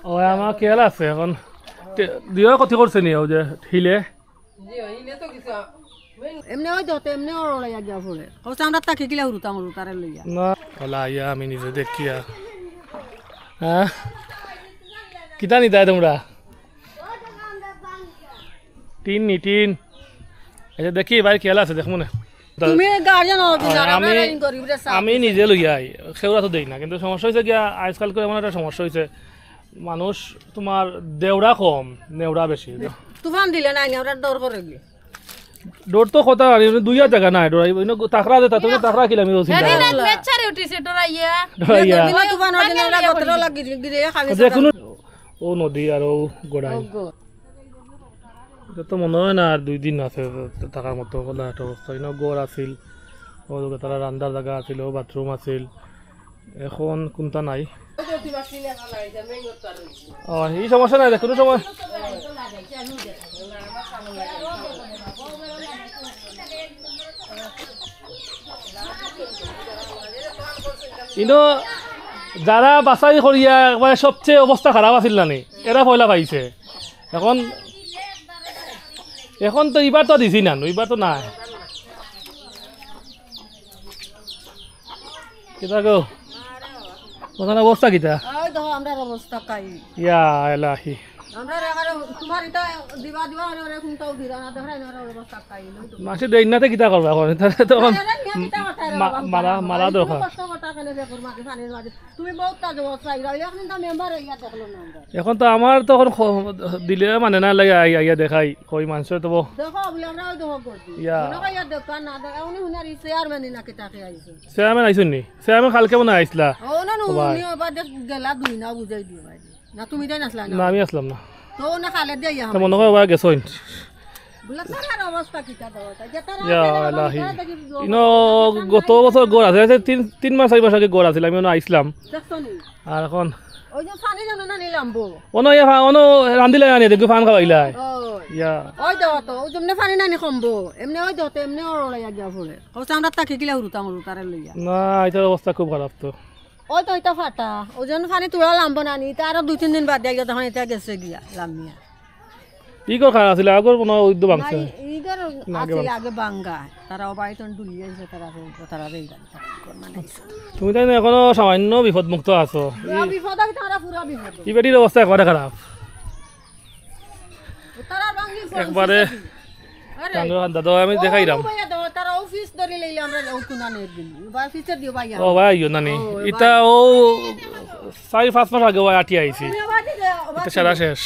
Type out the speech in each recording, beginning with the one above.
ও আমার খেয়াল আছে এখন দিয়ে ক্ষতি করছে নি ও যে হিলে এমনি ওই দতে এমনি ওড়াইয়া গিয়া পড়ে কষ্ট আমরা তাকে কিলা হুরুতাম হুরুতারে লইয়া না ওলা ইয়া আমি নিজে দেখিয়া হ্যাঁ কিতা নিতা তোমরা টিন নি টিন আচ্ছা দেখি ভাই খেয়াল আছে দেখবো না তুমি গার্জিয়ান আমি নিজে লইয়া আই সেওরা তো দেই না কিন্তু সমস্যা হয়েছে গিয়া আজকালকে এমন একটা সমস্যা হয়েছে মানুষ তোমার দেওড়া কম নেওড়া বেশি তুফান দিলে নাই ওরা ডর করে গিয়ে ডোর তো কথা দুইয়া জায়গা নাই ডোর তাকরা দে তুমি তাকরা কিলা আমি চিন্তা মেচারে উঠিছে ডরাইয়া তুফান দিলে ওরা গতর লাগি গিয়ে খাবি দেখুন ও নদী আর ও গোড়াই তো মনে হয় না আর 2 দিন আছে থাকার মতো একটা অবস্থা গড় আছিল ও তারা রান্দার জায়গা আছিল বাথরুম আছিল এখন কোনটা নাই এই সমস্যা নাই কোনো সময় কিন্তু যারা বাছাই করিয়া একবারে সবচেয়ে অবস্থা খারাপ আছিল না এরা পয়লা পাইছে এখন এখন তো এবার তো দিছি না এবার তো নাই কিতা গো ওখানে অবস্থা কিতা ওই দেখো আমরা অবস্থা কাই ইয়া ইলাহি আমরা এখানে তোমার এটা দিবা দিবা ওরে কোনটাও দিরা না দেখরা না অবস্থা কাই মাসে দেই নাতে কিতা করবা এখন তখন মারা মারা দরকার কষ্ট কথা কেন যে করবা পানির মাঝে তুমি বহুত কাজ চাই রাইলে এখন তো মেম্বার ইয়া দেখলো না এখন তো আমার তখন দিলে মানে না লাগে আইয়া দেখাই কই মানুষ তো দেখো বলে আমরা ওই দেখো করছি মনে ইয়া দোকান না দেখো উনি হুনারি চেয়ারম্যান না কেটাকে আইছে চেয়ারম্যান আইছুন নি চেয়ারম্যান কালকে মনে আইছলা ও না উনি বাদে গেলা দুই না বুঝাই দিও ভাই না তুমি দেই নাসলা না আমি আসলাম না তো না খালে দেই তো মনে হয় ওরা গেছইন বলে তার অবস্থা কি তা দাও তা যেটা ইয়া ইলাহি গত বছর গড় আছে 3 মাস 4 মাস আগে গড় আছিল আমি আইছিলাম দেখছনি আর এখন ওই যে পানি জানো না নিলাম বো অনো রান্দিলে আনি দেখো ফান খাওয়াইলাই ইয়া ওই দাও তো ওই জন্য পানি নানি কমবো এমনি ওই দতে এমনি ওড়াইয়া গিয়া পড়ে কষ্ট আমরা তাকে কিলা হুরুতাম হুরুতারে লইয়া না এটার অবস্থা খুব খারাপ তো ওই তো এটা ফাটা ওই জন্য পানি তুলা লাম্ব নানি তার 2-3 দিন বাদ দিয়া তখন এটা গেছে গিয়া লামিয়া ইগর খারাপ আছিল আগর মনে উদ্য বাংছে ইগর আছিল আগে বাঙ্গা তারা বাড়িতে ডুলিয়ে গেছে তারা রেই মানে তুমি তাই এখনো সামান্য বিপদ মুক্ত আছো বিপদ আছে তারা পুরো বিপদ এই বেটির অবস্থা একবারে খারাপ তারা বাঙ্গি একবারে দাদা আমি দেখাইলাম তারা অফিস ধরে লইলে আমরা ওকুনা নেই দিন বা ফিচার দিও ভাইয়া ও ভাই ইয়ো নানি ইটা ও 4-5 মাস আগে আটি আইছি এটা সারা শেষ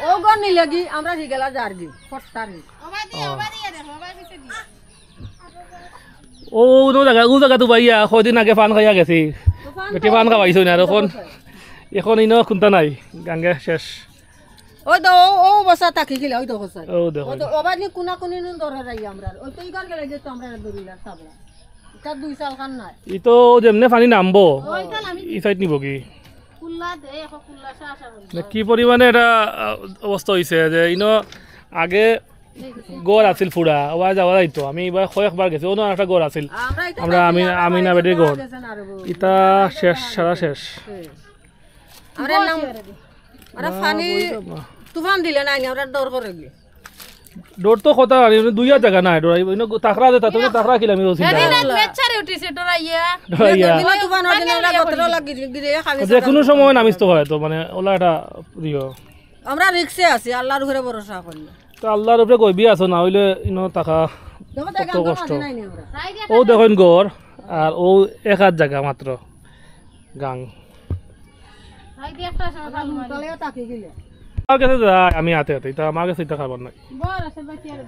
ও গন নি লাগি আমরা হি গেলা জারগি ফটারি ও ও জায়গা তো ভাইয়া কয়দিন আগে পান খাইয়া গেছি বেটি পান খাওয়াইছো না এখন ইনো খুনতা নাই গাঙ্গে শেষ ওই তো ও বসা তাকি গিলা ওই তো বসা ও দেখো ওই তো ওবানি কোনা কোনি নুন ধরে রাই আমরা ওই তো ইগার গেলে যে তো আমরা দরিলা সাবলা এটা 2 সাল খান নাই ই তো যেমনে পানি নামবো ই সাইড নিব কি কুল্লা দে এখন কুল্লা শাসা বলি কি পরিমাণে এটা অবস্থা হইছে যে ইনো আগে গড় আছিল ফুরা ওয়া যাওয়া যাইতো আমি এবার কয়েকবার গেছি অন্য একটা গড় আছিল আমরা আমি না বেটির গড় ইটা শেষ সারা শেষ আমরা নাম আমরা পানি তুফান দিলে নাই ওরা ডর করে গিয়ে ডোর তো কথা দুইয়া জায়গা নাই ডোর তাকরা দে তুমি তাকরা কিলা আমি চিন্তা মেচারে উঠিছে ডরাইয়া তুফান দিলে ওরা গতর লাগি গিয়ে খাবি যে কোনো সময় নামিস তো হয় তো মানে ওলা এটা দিও আমরা রিক্সে আছি আল্লাহর উপরে ভরসা করি তো আল্লাহর উপরে কইবি আছো না হইলে ইনো টাকা কত কষ্ট ও দেখেন গড় আর ও এক হাত জায়গা মাত্র গাং ভাই দি একটা সময় ভালো মানে তলে তাকি গিলে আমার কাছে যাই আমি হাতে হাতে এটা আমার কাছে এটা খাবার নাই বড় আছে বাকি আর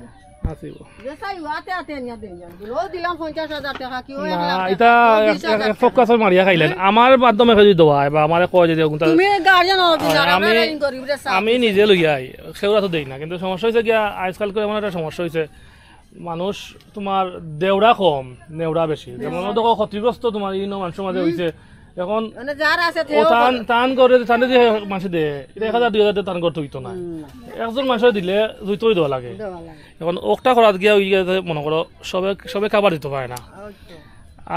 আসিব যেসাই হাতে হাতে নিয়া দেন ও দিলাম 50000 টাকা কি ও না এটা ফোকাস মারিয়া খাইলেন আমার মাধ্যমে যদি দেওয়া বা আমারে কয় যদি তুমি গার্জিয়ান আমরা গরিব রে আমি নিজে লইয়া আই সেওরা তো দেই না কিন্তু সমস্যা হয়েছে গিয়া আজকালকে এমন একটা সমস্যা হয়েছে মানুষ তোমার দেওড়া কম নেওড়া বেশি যেমন দেখো ক্ষতিগ্রস্ত তোমার ইনো মানুষের মাঝে হয়েছে এখন মানে যার আছে ও টান করে টানে দিয়ে মানুষ দে 1000-2000 টান করতে হইতো না একজন মানুষের দিলে দুইটোই দেওয়া লাগে এখন একটা করাত গিয়া ওই মনে করো সবে খাবার দিতে পারে না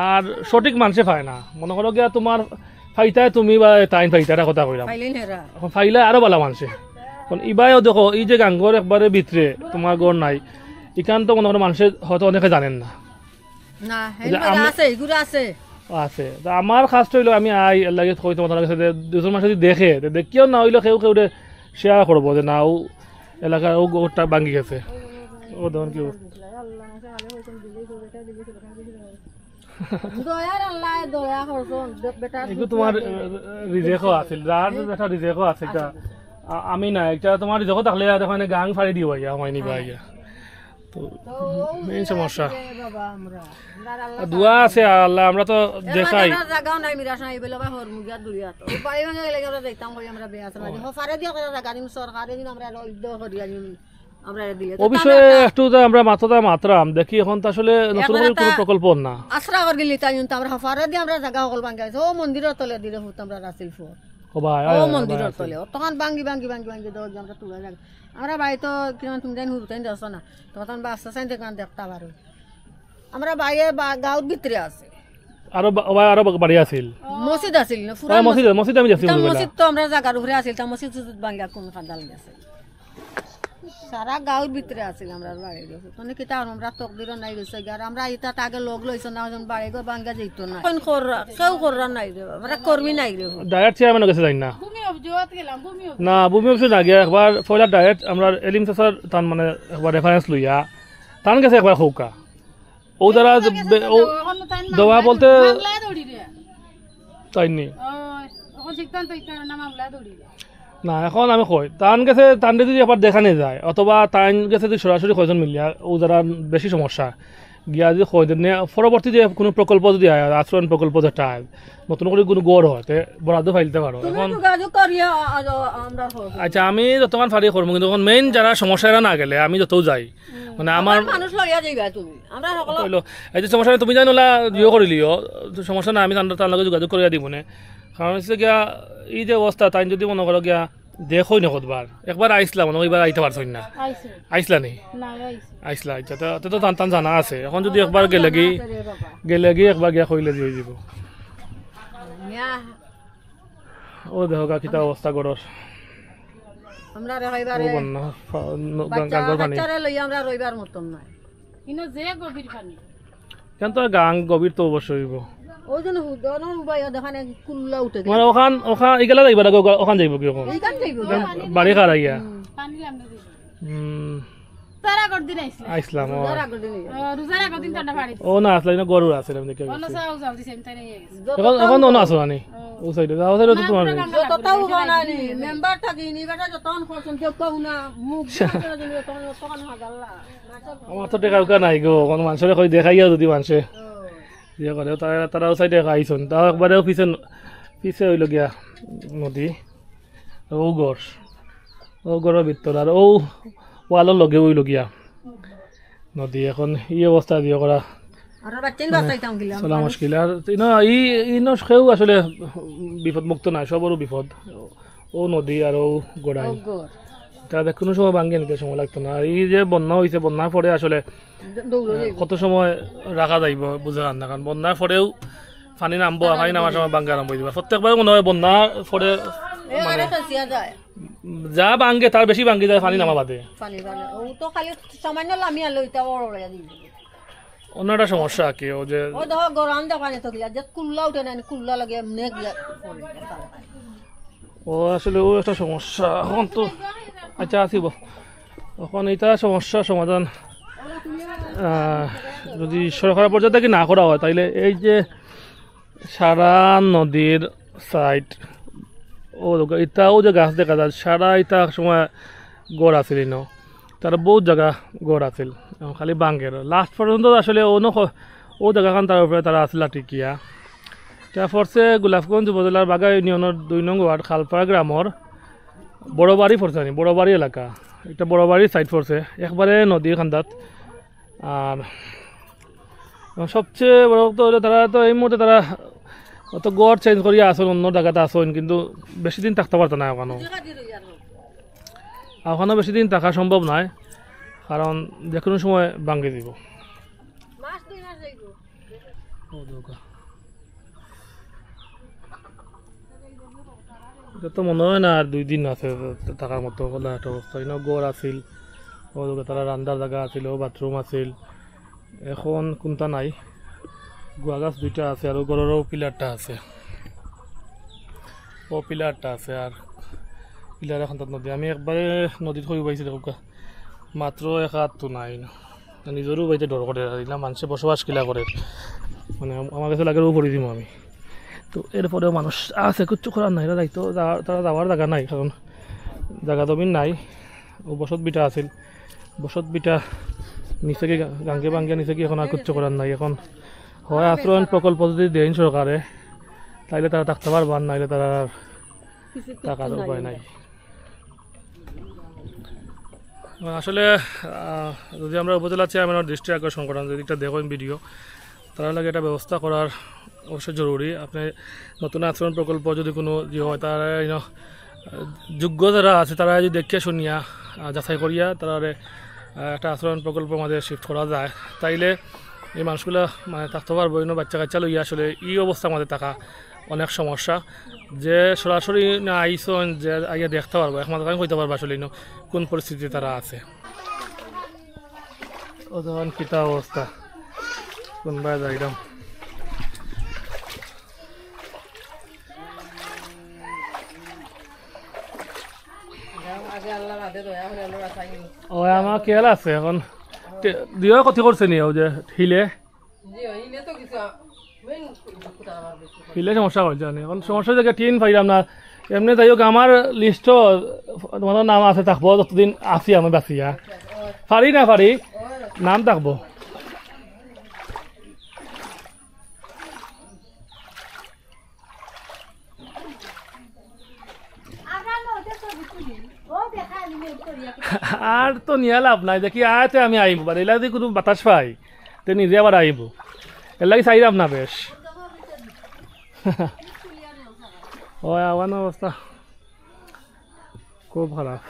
আর সঠিক মানুষে পায় না মনে করো গিয়া তোমার ফাইতা তুমি বা তাইন ফাইতাটা কথা কইলাম পাইলেন হেরা এখন ফাইলে আরো ভালো মানুষে এখন ইবাইও দেখো এই যে গাঙ্গর একবারে ভিতরে তোমার গড় নাই এখান তো মনে করো মানুষের হয়তো অনেকে জানেন না না যে আমি- আছে এগুলো আছে আছে তা আমার কাজটা হইলো আমি আই লাগে কই তোমার কাছে যে দুজন মানুষ যদি দেখে তো দেখিও না হইলো কেউ কেউ শেয়ার করবো যে না ও এলাকার ও গোটা ভাঙ্গি গেছে ও ধরুন কি দয়ার আল্লাহ দয়া করছন বেটা এগুলো তোমার রিজেকও আছিল যার যেটা রিজেকও আছে এটা আমি না একটা তোমার রিজেকও থাকলে দেখো এনে গাং ফাড়ি দিব ইয়া হয় নিবা ইয়া তো মেইন সমস্যা বাবা আমরা আল্লাহ দোয়া আছে আল্লাহ আমরা তো দেখাই জায়গাও নাই মিরাস নাই বেলা বা হরমুগিয়া দুলিয়া তো বাড়ি ভাঙা গেলে আমরা যাইতাম কই আমরা বেয়া আছে লাগে হফারে দিয়া করে জায়গা দিন সরকারে দিন আমরা রইদ করিয়া দিন আমরা দিলে ও বিষয়ে একটু তো আমরা মাত্রাম দেখি এখন তো আসলে নতুন করে কোনো প্রকল্প না আশ্রা কর গেলি তাই তো আমরা হফারে দিয়া আমরা জায়গা হল ভাঙা ও মন্দিরের তলে দিলে হতো আমরা রাসিল ফোর ও ভাই ও মন্দিরের তলে তখন ভাঙ্গি ভাঙ্গি ভাঙ্গি ভাঙ্গি দাও আমরা তুলে যাক আমরা বাড়ি তো কিরকম তুমি জানি হুরতেন যাচ্ছ না তখন বাচ্চা চাই দেখান দেখতে পারো আমরা বাইরে গাঁৱত ভিতরে আছে আরো বাড়ি আছিল মসজিদ আছিল না পুরা মসজিদ আমি যাচ্ছি মসজিদ তো আমরা জায়গার উপরে আছিল তা মসজিদ ভাঙ্গা কোন খান্দাল গেছে সারা গাঁৱৰ ভিতরে আছিল আমরা বাড়ি গেছে তখন কিতা আমরা তকদির নাই গেছে আর আমরা ইটা আগে লগ লইছ না বাড়ি গো ভাঙ্গা যেত না কোন কররা কেউ কররা নাই রে আমরা কর্মী নাই রে ডাইরেক্ট চেয়ারম্যান গেছে যাই না ভূমি অভিযোগ গেলাম ভূমি না ভূমি অফিসে না গিয়া একবার ফয়লা ডাইরেক্ট আমরা এলিম স্যার তান মানে একবার রেফারেন্স লইয়া তান গেছে একবার খৌকা ও দ্বারা দেওয়া বলতে মামলা দৌড়ি রে তাইনি এখন শিখতাম তো ইতার না মামলা দৌড়ি রে না এখন আমি কই তান গেছে তান যদি একবার দেখানো যায় অথবা তান গেছে যদি সরাসরি কয়জন মিলিয়া ও যারা বেশি সমস্যা গিয়া যদি কয় যে পরবর্তী যে কোনো প্রকল্প যদি আয় আশ্রয়ণ প্রকল্প যেটা আয় নতুন করে কোনো গড় হয় তে বরাদ্দ ফাইলতে পারো এখন যোগাযোগ করিয়া আমরা আচ্ছা আমি যতক্ষণ ফারি করবো কিন্তু এখন মেইন যারা সমস্যা এরা না গেলে আমি যতও যাই মানে আমার মানুষ লইয়া যাইবা তুমি আমরা সকল কইলো এই যে সমস্যা তুমি জানো না ইয়ে করিলিও সমস্যা না আমি তার লগে যোগাযোগ করিয়া দিব না কারণ হচ্ছে গিয়া এই যে অবস্থা তাই যদি মনে করো গিয়া দেখোই না কতবার একবার আইসলা মনে এবার আইতে পারছই না আইছে আইসলা নেই না আইছে আইসলা আচ্ছা তো টান টান জানা আছে এখন যদি একবার গেলে গিয়ে একবার গিয়া কইলে দিয়ে দিব ও দেখো কিতা অবস্থা গড়র আমরা ও রইবারে বন্যা বাচ্চা বাচ্চারে লইয়া আমরা রইবার মতন নাই ইনো যে গভীর পানি কেন তো গাং গভীর তো অবশ্যই হইব ওই জন্য হুদন বাইয়া দেখানে কুল্লা উঠে গেছে মানে ওখান এগুলা যাইবা না ওখান যাইব কি ওখান এইখান যাইব বাড়ি খার আইয়া পানি আমরা দিই হুম তারা কর দিন আইছে আইসলাম ও যারা গদিন রোজার আগর দিন তান্ডা বাড়ি ও না আসলে না গরু আছে আমি দেখে অন্য গেছি সাউ যাও দিছেন তাই নিয়ে গেছে এখন এখন অন্য আছো আনি ও সাইডে যাও সাইডে তো তোমার নেই। যতটাও বানানি মেম্বার থাকি নি বেটা যতন করছেন কেউ কেউ না মুখ তখন হাজাল্লা আমার তো টেকা উকা নাই গো কোন মানুষের কই দেখাইয়া যদি মানুষে ইয়ে করে তারাও সাইডে আইসন তাও একবারেও পিছে হইল গিয়া নদী ও গড়ের ভিতর আর ও ওয়ালের লগে হইল গিয়া নদী এখন এই অবস্থা দিয়ে করা আর বাচ্চাই বাঁচাইতাম গিলাম চলা মুশকিল আর ইনো সেও আসলে বিপদ মুক্ত নাই সবরও বিপদ ও নদী আর ও গোড়াই তাদের কোনো সময় ভাঙ্গে নিতে সময় লাগতো না আর এই যে বন্যা হয়েছে বন্যার পরে আসলে কত সময় রাখা যাইব বুঝে না কারণ বন্যার পরেও পানি নামবো পানি নামার সময় ভাঙ্গা আরম্ভ হয়ে যাবে প্রত্যেকবার মনে হয় বন্যার পরে মানে যা ভাঙ্গে তার বেশি ভাঙ্গি যায় পানি নামা বাদে ও তো খালি সামান্য লামিয়া লইতা ওড়াইয়া দিই অন্য একটা সমস্যা কি ও যে ও দেখো গরম দেখানে তো গিয়া যে কুল্লা উঠে না কুল্লা লাগে এমনি গিয়া ও আসলে ও একটা সমস্যা এখন তো আচ্ছা আসিব এখন এটা সমস্যার সমাধান যদি সরকার পর্যায়ে থেকে না করা হয় তাইলে এই যে সারা নদীর সাইড ও ইটাও যে গাছ দেখা যায় সারা ইটা সময় গড় আছিল ন তার বহুত জায়গা গড় আছিল খালি বাঙ্গের লাস্ট পর্যন্ত আসলে ও জায়গাখান তার উপরে তারা আসলা টিকিয়া তা ফরছে গোলাপগঞ্জ উপজেলার বাগা ইউনিয়নের 2 নং ওয়ার্ড খালপাড়া গ্রামের বড়বাড়ি ফরছে বড়বাড়ি এলাকা এটা বড়বাড়ির সাইড ফরছে একবারে নদীর খান্দাত আর সবচেয়ে বড় তো হলো তারা তো এই মুহূর্তে তারা অত গড় চেঞ্জ করিয়া আসেন অন্য জায়গাতে আসেন কিন্তু বেশি দিন থাকতে পারতো না ওখানেও বেশি দিন থাকা সম্ভব নয় কারণ যে কোনো সময় ভাঙ্গে দিব এটা তো মনে হয় না আর 2 দিন আছে থাকার মতো বলা একটা অবস্থা। ইনো গড় আছিল, ওদিকে তারা রান্দার জায়গা আছিল, বাথরুম আছিল, এখন কোনটা নাই। গুয়া গাছ 2টা আছে আর গড়েরও পিলারটা আছে, ও পিলারটা আছে আর পিলার এখন তাত নদী। আমি একবারে নদীত হয়ে পাইছি দেখো, মাত্র 1 হাত তো নাই না। নিজেরও বাইতে ডর করে না, মানুষে বসবাস কিলা করে, মানে আমার কাছে লাগে পড়ে দিব আমি। তো এরপরেও মানুষ আছে, কিচ্ছু করার নাই, দায়িত্ব তারা যাওয়ার জায়গা নাই, কারণ জায়গা জমিন নাই। ও বসত বিটা আছিল, বসত বিটা নিচে কি গাঙ্গে বাঙ্গে নিচে কি এখন আর কিচ্ছু করার নাই। এখন হয় আশ্রয়ণ প্রকল্প যদি দেন সরকারে, তাইলে তারা থাকতে পারবে, আর নাইলে তারা আর টাকার উপায় নাই। আসলে যদি আমরা উপজেলা চেয়ারম্যানের দৃষ্টি আকর্ষণ করান, যদি একটা দেখেন ভিডিও, তার লাগে এটা ব্যবস্থা করার অবশ্যই জরুরি। আপনি নতুন আশ্রয়ণ প্রকল্প যদি কোনো হয়, তারা যোগ্য যারা আছে তারা যদি দেখিয়া শুনিয়া যাচাই করিয়া তারা একটা আশ্রয়ণ প্রকল্প আমাদের শিফট করা যায়, তাইলে এই মানুষগুলো মানে থাকতে পারবো। বাচ্চা কাচ্চা লইয়া আসলে এই অবস্থা আমাদের থাকা অনেক সমস্যা, যে সরাসরি না আইসন যে আইয়া দেখতে পারবো, একমাত্র আমি কইতে পারবো আসলে কোন পরিস্থিতি তারা আছে। ও তখন কিতা অবস্থা, কোনবা যাইলাম ও আমার খেয়াল আছে। এখন দিয়ে কতি করছে নি, ও যে হিলে হিলে সমস্যা করছে, এখন সমস্যা জায়গায় টিন পাইলাম না। এমনি যাই হোক আমার লিস্টও তোমাদের নাম আছে, থাকবো যতদিন আছি আমি বাঁচিয়া, পারি না পারি নাম থাকবো। আর তো নিয়ে লাভ নাই, দেখি আয়তে আমি আইব, এলা যদি কোনো বাতাস পাই তো নিজে আবার আইব, এর লাগে চাইলাম না বেশ। ও আমার অবস্থা খুব খারাপ।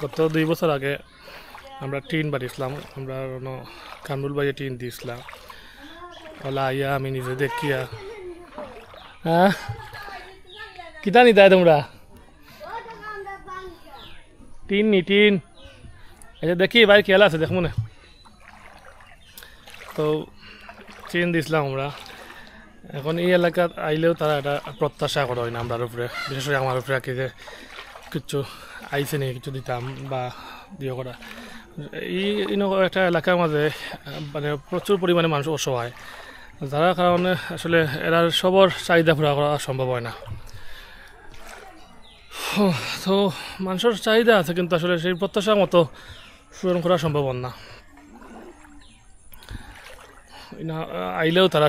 গত 2 বছর আগে আমরা টিন বাড়িছিলাম, আমরা কামরুল ভাইয়ে টিন দিয়েছিলাম, ওলা আইয়া আমি নিজে দেখিয়া। হ্যাঁ কিতা নিতে তোমরা টিন নি টিন, আচ্ছা দেখি ভাই খেয়াল আছে দেখবো না। তো টিন দিয়েছিলাম আমরা, এখন এই এলাকাত আইলেও তারা একটা প্রত্যাশা করা হয় না আমরার উপরে, বিশেষ করে আমার উপরে কি যে কিছু আইসে নেই কিছু দিতাম বা দিয়ে করা। এই একটা এলাকার মাঝে মানে প্রচুর পরিমাণে মানুষ অসহায়, যারা কারণে আসলে এরা সবার চাহিদা পুরা করা সম্ভব হয় না। তো মানুষের চাহিদা আছে, কিন্তু আসলে সেই প্রত্যাশা মতো পূরণ করা সম্ভব না। আইলেও তারা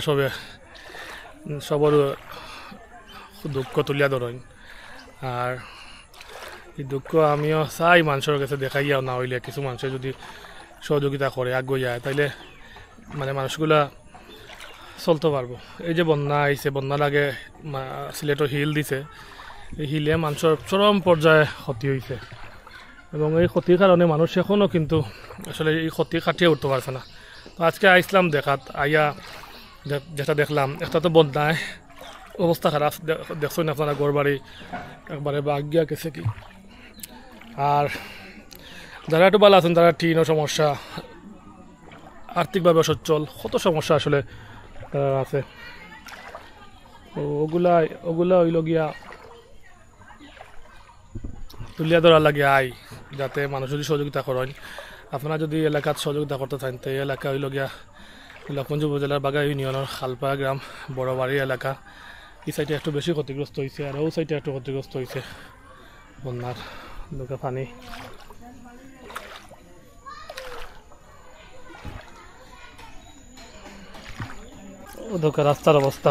সবার দুঃখ তুলিয়া ধরেন, আর এই দুঃখ আমিও চাই মানুষের কাছে দেখাইয়াও না হইলে কিছু মানুষে যদি সহযোগিতা করে আগুয়ে যায়, তাইলে মানে মানুষগুলা চলতে পারবো। এই যে বন্যা আইছে, বন্যার আগে সিলেটও হিল দিছে, এই হিলে মানুষের চরম পর্যায়ে ক্ষতি হয়েছে, এবং এই ক্ষতির কারণে মানুষ এখনও কিন্তু আসলে এই ক্ষতি কাটিয়ে উঠতে পারছে না। তো আজকে আইসলাম দেখাত, আইয়া যেটা দেখলাম, একটা তো বন্যায় অবস্থা খারাপ, দেখছেন আপনারা ঘর বাড়ি একবারে বাগিয়া গেছে কি। আর যারা একটু ভালো আছেন তারা টিনও সমস্যা, আর্থিকভাবে সচ্ছল, কত সমস্যা আসলে আছে। তো ওগুলা হইল গিয়া তুলিয়া ধরার লাগে আই, যাতে মানুষ যদি সহযোগিতা করেন। আপনারা যদি এলাকাত সহযোগিতা করতে চান, তো এই এলাকা হইল গিয়া লক্ষণপুর উপজেলার বাগা ইউনিয়নের খালপাড়া গ্রাম বড়বাড়ি এলাকা। এই সাইডে একটু বেশি ক্ষতিগ্রস্ত হয়েছে, আর ও সাইডে একটু ক্ষতিগ্রস্ত হয়েছে বন্যার লোকে পানি। ওদিকে রাস্তার অবস্থা,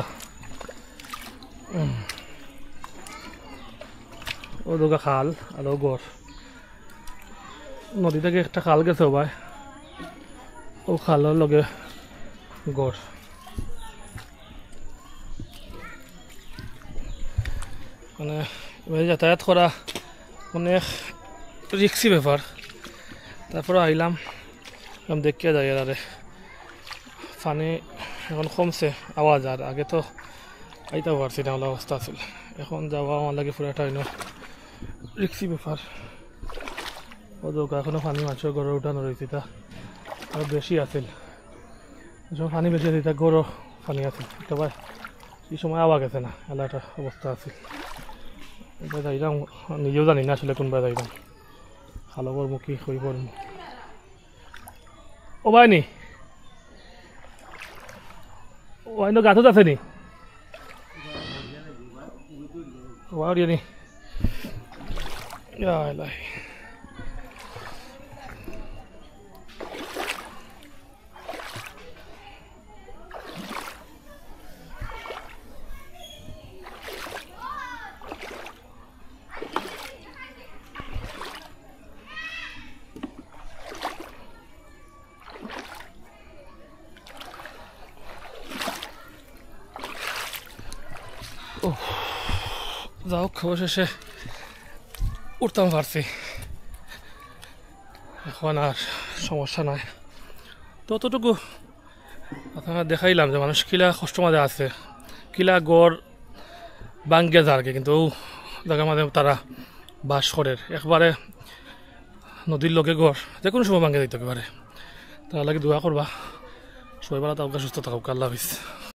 ওদিকে খাল আর ও গড়, নদী থেকে একটা খাল গেছে ভাই, ও খালের লগে গড়। মানে যাতায়াত করা অনেক রিক্সি ব্যাপার, তারপরে আইলাম দেখিয়া যাই আরে পানি এখন কমছে আওয়াজ আর আগে তো আইতে পারছি না অবস্থা আছিল এখন যাওয়া আমার লাগে পুরাটা হইল রিক্সি ব্যাপার ও দোকা এখনো পানি মাছের গড়ে উঠানো রয়েছে তা আর বেশি আছিল যখন পানি বেশি আছে তা গড়ও পানি আছে তো ভাই এই সময় আওয়া গেছে না এলা একটা অবস্থা আছে যাইলাম নিজেও জানি না আসলে কোনবার যাইলাম খালো করবো কি হই করবো ও ভাই নি ও আইনো গাছত আছে নি ওয়াও নি লাই যাও অবশেষে উঠতাম পারছি এখন আর সমস্যা নাই ততটুকু আপনারা দেখাইলাম যে মানুষ কিলা কষ্ট মাঝে আছে কিলা গড় ভাঙ্গে যায় আর কি কিন্তু জায়গার মাঝে তারা বাস করে একবারে নদীর লগে গড় যে কোনো সময় ভাঙ্গে দিতে পারে তার লাগে দোয়া করবা সবাই ভালো থাকুক সুস্থ থাকুক আল্লাহ হাফিজ।